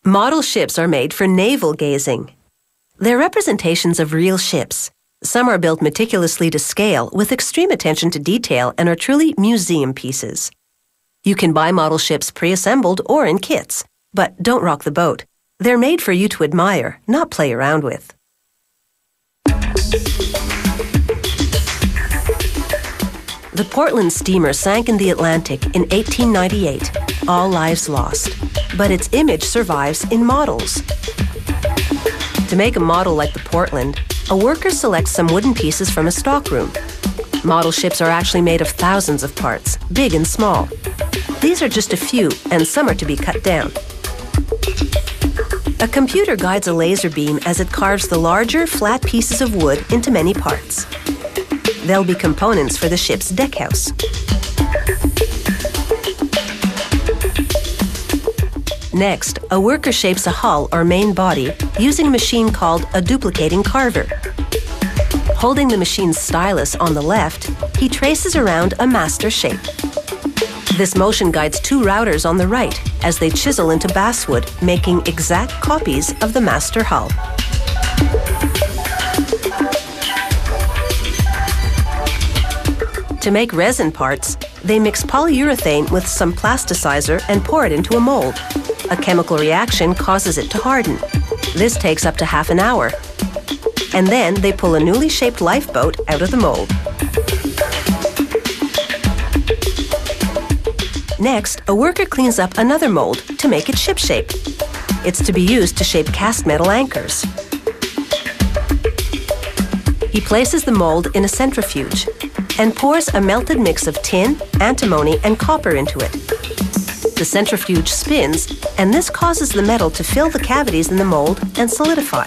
Model ships are made for navel gazing. They're representations of real ships. Some are built meticulously to scale with extreme attention to detail and are truly museum pieces. You can buy model ships pre-assembled or in kits, but don't rock the boat. They're made for you to admire, not play around with. The Portland steamer sank in the Atlantic in 1898, all lives lost. But its image survives in models. To make a model like the Portland, a worker selects some wooden pieces from a stockroom. Model ships are actually made of thousands of parts, big and small. These are just a few, and some are to be cut down. A computer guides a laser beam as it carves the larger, flat pieces of wood into many parts. They'll be components for the ship's deckhouse. Next, a worker shapes a hull or main body using a machine called a duplicating carver. Holding the machine's stylus on the left, he traces around a master shape. This motion guides two routers on the right as they chisel into basswood, making exact copies of the master hull. To make resin parts, they mix polyurethane with some plasticizer and pour it into a mold. A chemical reaction causes it to harden. This takes up to half an hour. And then they pull a newly shaped lifeboat out of the mold. Next, a worker cleans up another mold to make it ship-shape. It's to be used to shape cast metal anchors. He places the mold in a centrifuge and pours a melted mix of tin, antimony, and copper into it. The centrifuge spins, and this causes the metal to fill the cavities in the mold and solidify.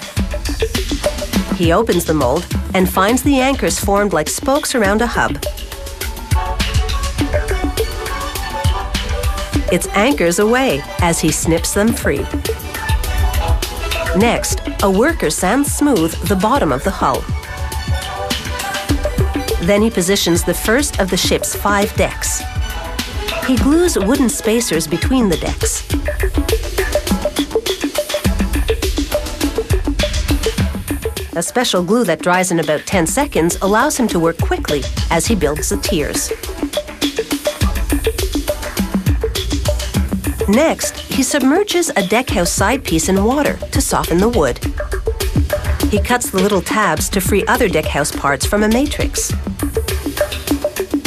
He opens the mold and finds the anchors formed like spokes around a hub. It's anchors away as he snips them free. Next, a worker sands smooth the bottom of the hull. Then he positions the first of the ship's 5 decks. He glues wooden spacers between the decks. A special glue that dries in about 10 seconds allows him to work quickly as he builds the tiers. Next, he submerges a deckhouse side piece in water to soften the wood. He cuts the little tabs to free other deckhouse parts from a matrix.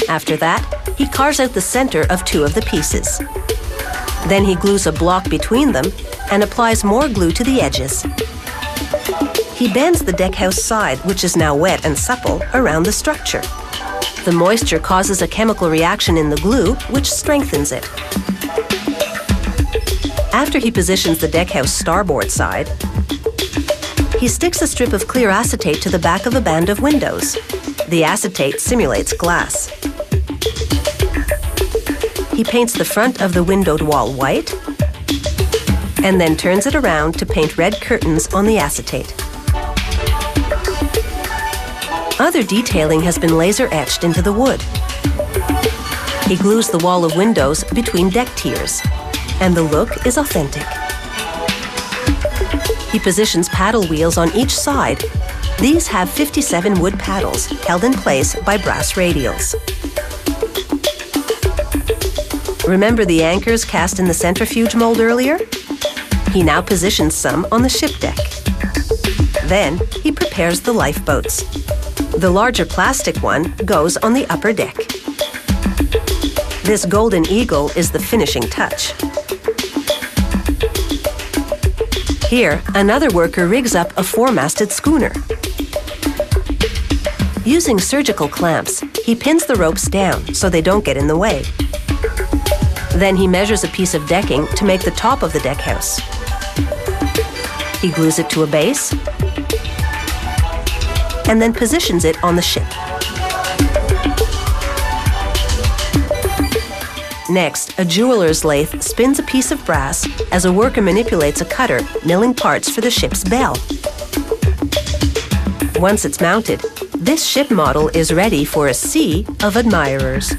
After that, he carves out the center of 2 of the pieces. Then he glues a block between them and applies more glue to the edges. He bends the deckhouse side, which is now wet and supple, around the structure. The moisture causes a chemical reaction in the glue, which strengthens it. After he positions the deckhouse starboard side, he sticks a strip of clear acetate to the back of a band of windows. The acetate simulates glass. He paints the front of the windowed wall white and then turns it around to paint red curtains on the acetate. Other detailing has been laser etched into the wood. He glues the wall of windows between deck tiers, and the look is authentic. He positions paddle wheels on each side. These have 57 wood paddles held in place by brass radials. Remember the anchors cast in the centrifuge mold earlier? He now positions some on the ship deck. Then he prepares the lifeboats. The larger plastic one goes on the upper deck. This golden eagle is the finishing touch. Here, another worker rigs up a 4-masted schooner. Using surgical clamps, he pins the ropes down so they don't get in the way. Then he measures a piece of decking to make the top of the deckhouse. He glues it to a base and then positions it on the ship. Next, a jeweler's lathe spins a piece of brass as a worker manipulates a cutter, milling parts for the ship's bell. Once it's mounted, this ship model is ready for a sea of admirers.